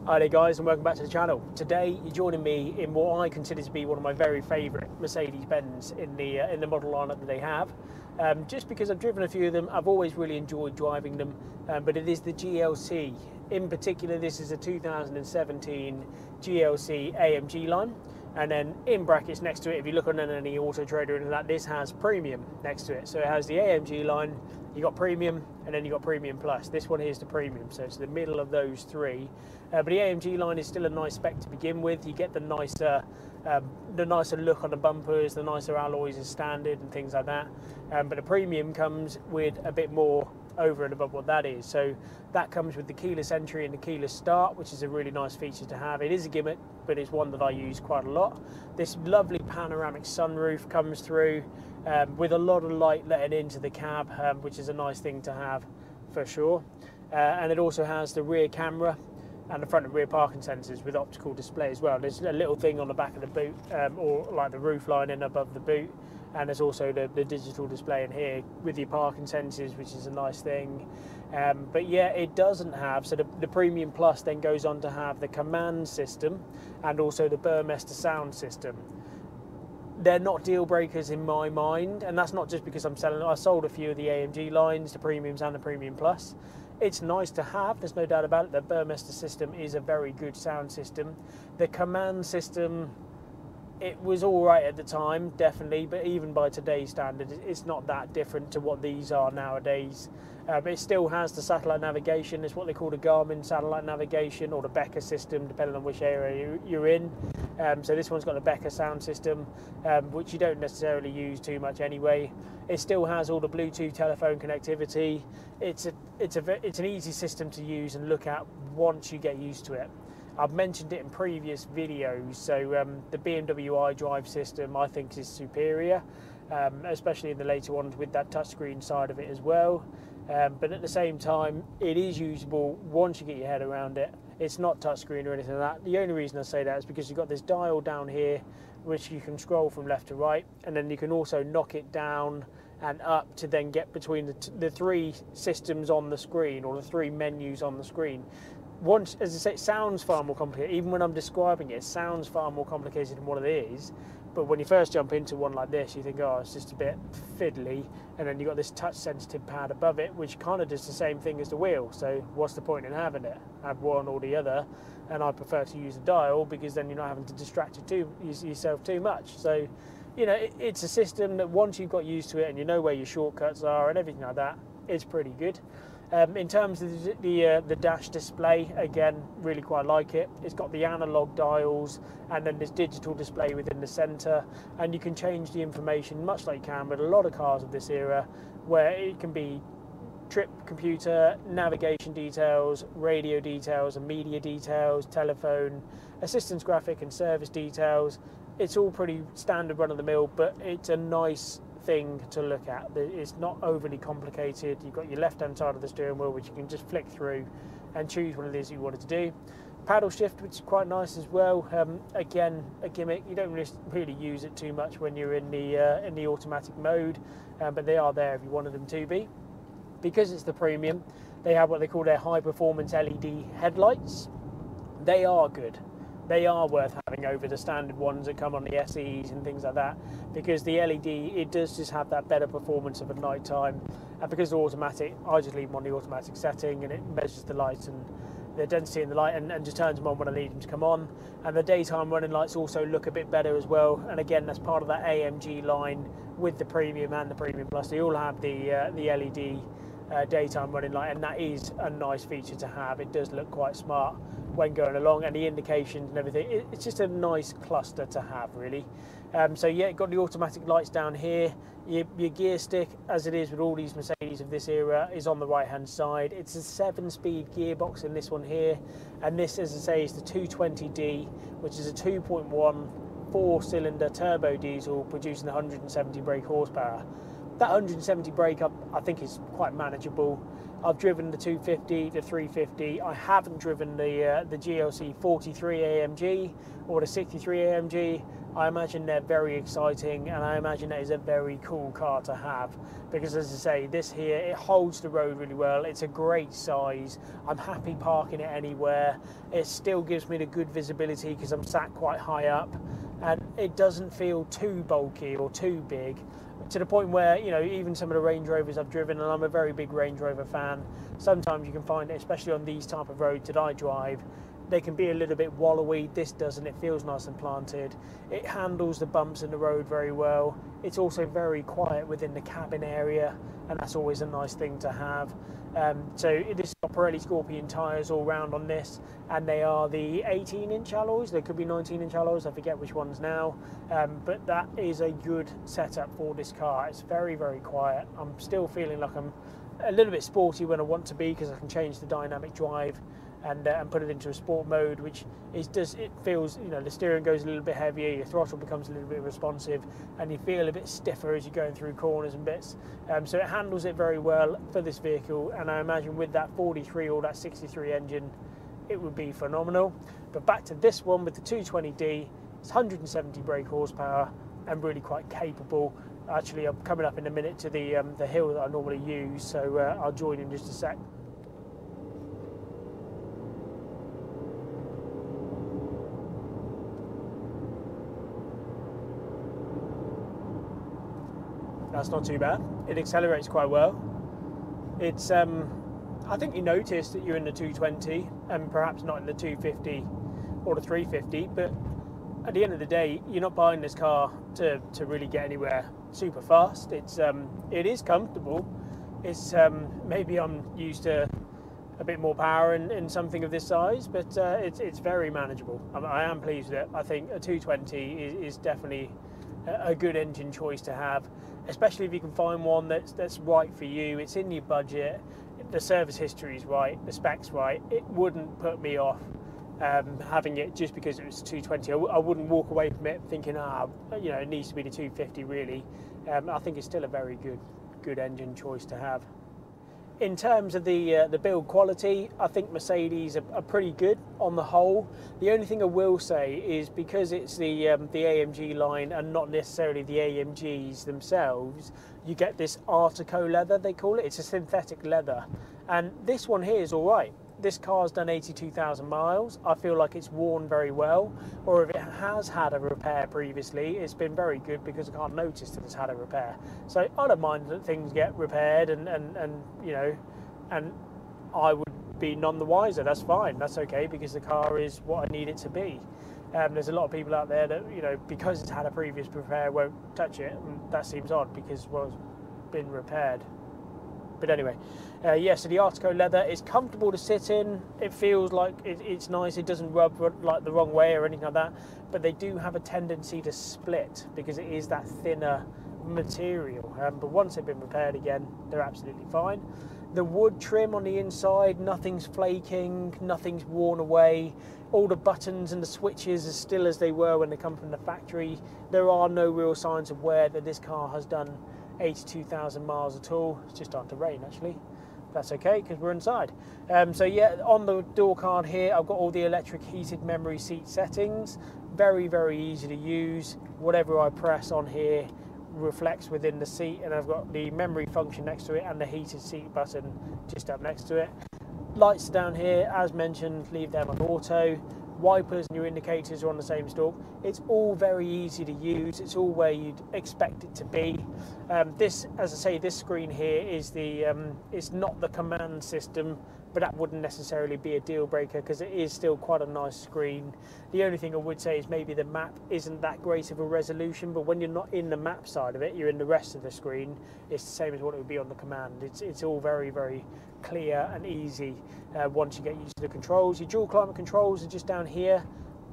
Hi there guys, and welcome back to the channel. Today you're joining me in what I consider to be one of my very favourite Mercedes-Benz in the model lineup that they have. Just because I've driven a few of them, I've always really enjoyed driving them, but it is the GLC. In particular, this is a 2017 GLC AMG line, and then in brackets next to it, if you look on any Auto Trader and that, this has Premium next to it. So it has the AMG line, you got Premium, and then you got Premium Plus. This one here is the Premium, so it's the middle of those three. But the AMG line is still a nice spec to begin with. You get the nicer look on the bumpers, the nicer alloys as standard and things like that. But the Premium comes with a bit more over and above what that is. So that comes with the keyless entry and the keyless start, which is a really nice feature to have. It is a gimmick, but it's one that I use quite a lot. This lovely panoramic sunroof comes through with a lot of light letting into the cab, which is a nice thing to have for sure. And it also has the rear camera and the front and rear parking sensors with optical display as well. There's a little thing on the back of the boot, or like the roof lining above the boot, and there's also the digital display in here with your parking sensors, which is a nice thing. But yeah, it doesn't have, so the Premium Plus then goes on to have the command system and also the Burmester sound system. They're not deal breakers in my mind, and that's not just because I'm selling. I sold a few of the AMG lines, the Premiums and the Premium Plus. It's nice to have, there's no doubt about it. The Burmester system is a very good sound system. The command system, it was all right at the time, definitely, but even by today's standard, it's not that different to what these are nowadays. It still has the satellite navigation. It's what they call the Garmin satellite navigation, or the Becker system, depending on which area you're in. So this one's got the Becker sound system, which you don't necessarily use too much anyway. It still has all the Bluetooth telephone connectivity. It's an easy system to use and look at once you get used to it. I've mentioned it in previous videos, so the BMW iDrive system I think is superior, especially in the later ones with that touchscreen side of it as well. But at the same time, it is usable once you get your head around it. It's not touchscreen or anything like that. The only reason I say that is because you've got this dial down here, which you can scroll from left to right, and then you can also knock it down and up to then get between the three systems on the screen, or the three menus on the screen. Once, as I say, it sounds far more complicated. Even when I'm describing it, it sounds far more complicated than what it is. But when you first jump into one like this, you think, oh, it's just a bit fiddly. And then you've got this touch-sensitive pad above it, which kind of does the same thing as the wheel. So what's the point in having it? Have one or the other. And I prefer to use a dial, because then you're not having to distract yourself too much. So, you know, it's a system that once you've got used to it and you know where your shortcuts are and everything like that, it's pretty good. In terms of the dash display, again, really quite like it. It's got the analog dials and then this digital display within the centre, and you can change the information much like you can with a lot of cars of this era, where it can be trip computer, navigation details, radio details and media details, telephone, assistance graphic and service details. It's all pretty standard run-of-the-mill, but it's a nice thing to look at. It's not overly complicated. You've got your left-hand side of the steering wheel, which you can just flick through and choose what it is you wanted to do. Paddle shift, which is quite nice as well. Again, a gimmick. You don't really use it too much when you're in the automatic mode, but they are there if you wanted them to be. Because it's the Premium, they have what they call their high-performance LED headlights. They are good. They are worth having over the standard ones that come on the SEs and things like that, because the LED, it does just have that better performance of a night time. And because they're automatic, I just leave them on the automatic setting, and it measures the lights and the density in the light, and just turns them on when I need them to come on. And the daytime running lights also look a bit better as well. And again, that's part of that AMG line with the Premium and the Premium Plus. They all have the LED daytime running light, and that is a nice feature to have. It does look quite smart when going along, and the indications and everything, it's just a nice cluster to have, really. So yeah, got the automatic lights down here. Your gear stick, as it is with all these Mercedes of this era, is on the right hand side. It's a 7-speed gearbox in this one here, and this, as I say, is the 220D, which is a 2.1 4-cylinder turbo diesel producing 170 brake horsepower. That 170 brake up, I think, is quite manageable. I've driven the 250, the 350. I haven't driven the GLC 43 AMG or the 63 AMG. I imagine they're very exciting, and I imagine that is a very cool car to have, because as I say, this here, it holds the road really well. It's a great size. I'm happy parking it anywhere. It still gives me the good visibility because I'm sat quite high up, and it doesn't feel too bulky or too big, to the point where, you know, even some of the Range Rovers I've driven, and I'm a very big Range Rover fan, sometimes you can find it, especially on these type of roads that I drive, they can be a little bit wallowy. This doesn't. It feels nice and planted. It handles the bumps in the road very well. It's also very quiet within the cabin area, and that's always a nice thing to have. So this is Pirelli Scorpion tyres all round on this, and they are the 18-inch alloys. They could be 19-inch alloys. I forget which ones now, but that is a good setup for this car. It's very, very quiet. I'm still feeling like I'm a little bit sporty when I want to be, because I can change the dynamic drive and put it into a sport mode, which it feels, you know, the steering goes a little bit heavier, your throttle becomes a little bit responsive, and you feel a bit stiffer as you're going through corners and bits. So it handles it very well for this vehicle, and I imagine with that 43 or that 63 engine, it would be phenomenal. But back to this one with the 220D, it's 170 brake horsepower and really quite capable. Actually, I'm coming up in a minute to the hill that I normally use, so I'll join in just a sec. That's not too bad. It accelerates quite well. It's, I think you notice that you're in the 220 and perhaps not in the 250 or the 350, but at the end of the day, you're not buying this car to really get anywhere super fast. It is comfortable. It's maybe I'm used to a bit more power in something of this size, but it's very manageable. I am pleased with it. I think a 220 is definitely a good engine choice to have, especially if you can find one that's right for you. It's in your budget, the service history is right, the specs right. It wouldn't put me off having it just because it was 220. I wouldn't walk away from it thinking, you know, it needs to be the 250 really. I think it's still a very good engine choice to have. In terms of the build quality, I think Mercedes are pretty good on the whole. The only thing I will say is, because it's the AMG line and not necessarily the AMGs themselves, you get this Artico leather, they call it. It's a synthetic leather, and this one here is all right. This car's done 82,000 miles. I feel like it's worn very well, or if it has had a repair previously, it's been very good, because I can't notice that it's had a repair. So I don't mind that things get repaired, and you know, and I would be none the wiser. That's fine. That's okay, because the car is what I need it to be. There's a lot of people out there that, you know, because it's had a previous repair, won't touch it, and that seems odd, because, well, it's been repaired. But anyway, yeah, so the Artico leather is comfortable to sit in. It feels like it's nice. It doesn't rub like the wrong way or anything like that. But they do have a tendency to split, because it is that thinner material. But once they've been repaired again, they're absolutely fine. The wood trim on the inside, nothing's flaking, nothing's worn away. All the buttons and the switches are still as they were when they come from the factory. There are no real signs of wear that this car has done 82,000 miles at all. It's just starting to rain actually. That's okay, because we're inside. So yeah, on the door card here, I've got all the electric heated memory seat settings. Very, very easy to use. Whatever I press on here reflects within the seat, and I've got the memory function next to it and the heated seat button just up next to it. Lights down here, as mentioned, leave them on auto. Wipers and your indicators are on the same stalk. It's all very easy to use. It's all where you'd expect it to be. This, as I say, this screen here is it's not the command system, but that wouldn't necessarily be a deal breaker, because it is still quite a nice screen. The only thing I would say is maybe the map isn't that great of a resolution, but when you're not in the map side of it, you're in the rest of the screen, it's the same as what it would be on the command. It's all very, very clear and easy once you get used to the controls. Your dual climate controls are just down here.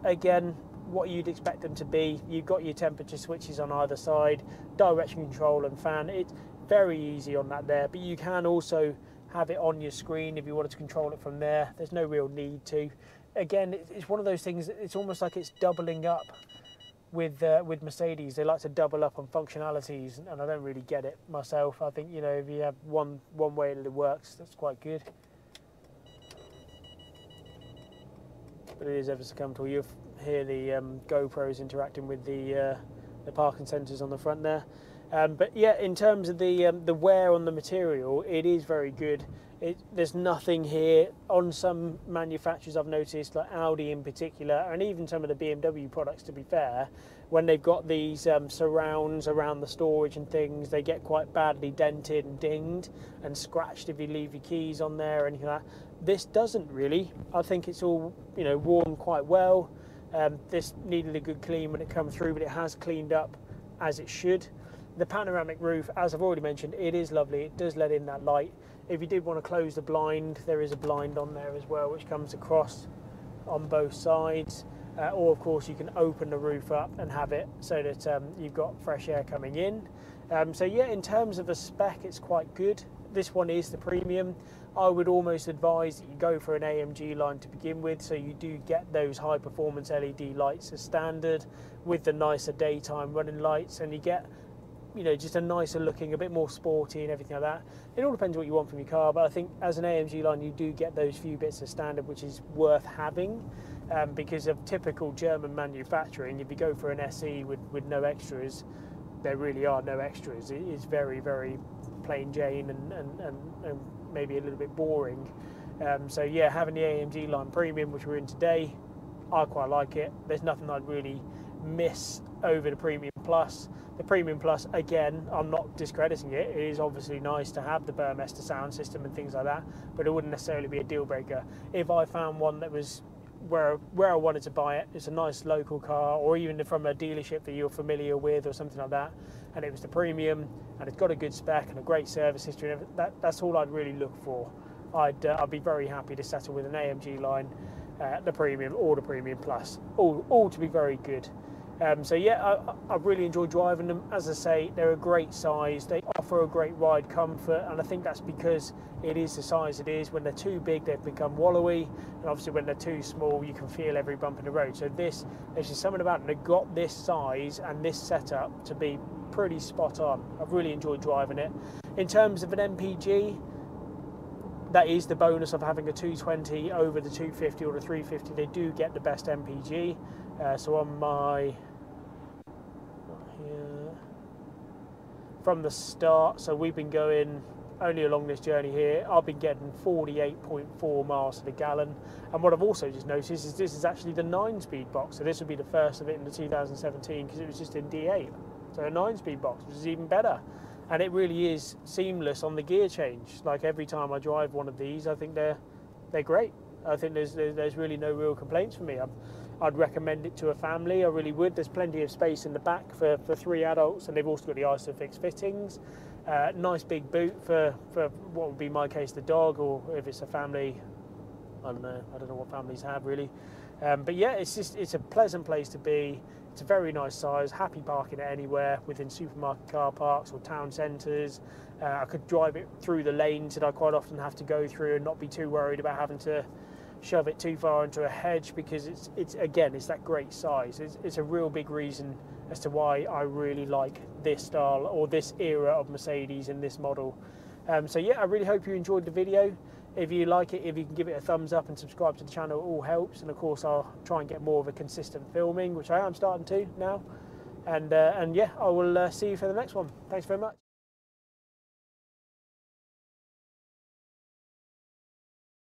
Again, what you'd expect them to be. You've got your temperature switches on either side, direction control and fan. It's very easy on that there, but you can also have it on your screen if you wanted to control it from there. There's no real need to. Again, it's one of those things, it's almost like it's doubling up with Mercedes. They like to double up on functionalities, and I don't really get it myself. I think, you know, if you have one way that it works, that's quite good. But it is ever so comfortable. Your hear the GoPros interacting with the parking sensors on the front there. But yeah, in terms of the wear on the material, it is very good. There's nothing here. On some manufacturers I've noticed, like Audi in particular, and even some of the BMW products, to be fair, when they've got these surrounds around the storage and things, they get quite badly dented and dinged and scratched if you leave your keys on there or anything like that. This doesn't really. I think it's all, you know, worn quite well. This needed a good clean when it comes through, but it has cleaned up as it should. The panoramic roof, as I've already mentioned, it is lovely. It does let in that light. If you did want to close the blind, there is a blind on there as well, which comes across on both sides. Or of course you can open the roof up and have it so that you've got fresh air coming in. So yeah, in terms of a spec, it's quite good. This one is the premium. I would almost advise that you go for an AMG line to begin with, so you do get those high performance LED lights as standard with the nicer daytime running lights, and you get, you know, just a nicer looking, a bit more sporty and everything like that. It all depends what you want from your car, but I think as an AMG line you do get those few bits of standard, which is worth having, because of typical German manufacturing. If you go for an SE with no extras, there really are no extras. It is very, very plain Jane and maybe a little bit boring. So yeah, having the AMG line premium, which we're in today, I quite like it. There's nothing I'd really miss over the Premium Plus. The Premium Plus, again, I'm not discrediting it. It is obviously nice to have the Burmester sound system and things like that, but it wouldn't necessarily be a deal breaker. If I found one that was where I wanted to buy it, it's a nice local car, or even from a dealership that you're familiar with or something like that, and it was the premium and it's got a good spec and a great service history, and that's all I'd really look for. I'd be very happy to settle with an AMG line, the premium or the Premium Plus, all to be very good. So yeah, I've really enjoyed driving them. As I say, they're a great size, they offer a great ride comfort, and I think that's because it is the size it is. When they're too big, they've become wallowy, and obviously when they're too small, you can feel every bump in the road. So there's just something about them. They've got this size and this setup to be pretty spot on. I've really enjoyed driving it. In terms of an MPG, that is the bonus of having a 220 over the 250 or the 350. They do get the best MPG. So on my, here, from the start, so we've been going only along this journey here, I've been getting 48.4 miles to the gallon. And what I've also just noticed is this is actually the 9-speed box. So this would be the first of it in the 2017, because it was just in D8. So a 9-speed box, which is even better. And it really is seamless on the gear change. Like every time I drive one of these, I think they're great. I think there's really no real complaints for me. I'd recommend it to a family, I really would. There's plenty of space in the back for 3 adults, and they've also got the ISOFIX fittings. Nice big boot for what would be my case, the dog, or if it's a family, I don't know what families have really. But yeah, it's a pleasant place to be. It's a very nice size, happy parking it anywhere within supermarket car parks or town centres. I could drive it through the lanes that I quite often have to go through and not be too worried about having to shove it too far into a hedge, because it's that great size. It's a real big reason as to why I really like this style or this era of Mercedes and this model. So yeah, I really hope you enjoyed the video. If you like it, if you can give it a thumbs up and subscribe to the channel, it all helps. And of course, I'll try and get more of a consistent filming, which I am starting to now. And yeah, I will see you for the next one. Thanks very much.